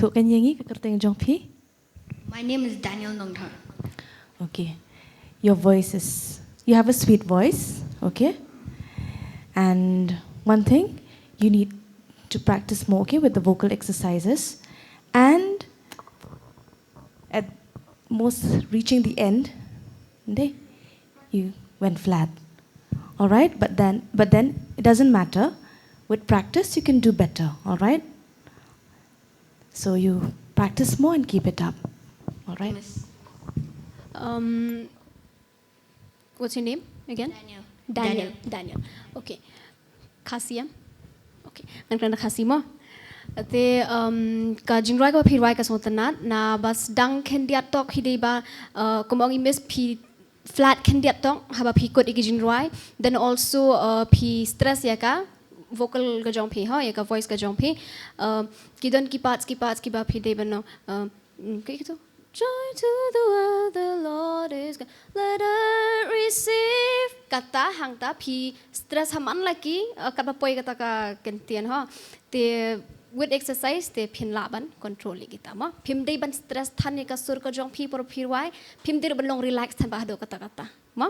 thuộc cái gì cái tên Jong Pi? My name is Daniel Nongdhar. Okay. Your voice is, you have a sweet voice, okay? And one thing, you need to practice more, okay, with the vocal exercises. And at most reaching the end, you went flat. All right, but then it doesn't matter. With practice, you can do better. All right. So you practice more and keep it up. All right. What's your name again? Daniel. Okay. Khasiam. Okay. Angkana Khasimo. Te ka jingrai ko phirai ka sotanat na bas dang khendia tok hideba komong imes phi flat khendia tok haba phi kot igi jingrai then also phi stress ya ka vocal ka jong phi ha ya ka voice ka jong phi kidon ki parts ki ba phi de bano ke to joy to the world the Lord is God let her receive kata hang ta phi stress haman laki kata poi kata ka kentian ha te with exercise te phin laban control kita ma phim dei ban stress than ka sur ka jong phi por phirwai phim dei ban long relax than ba do kata ma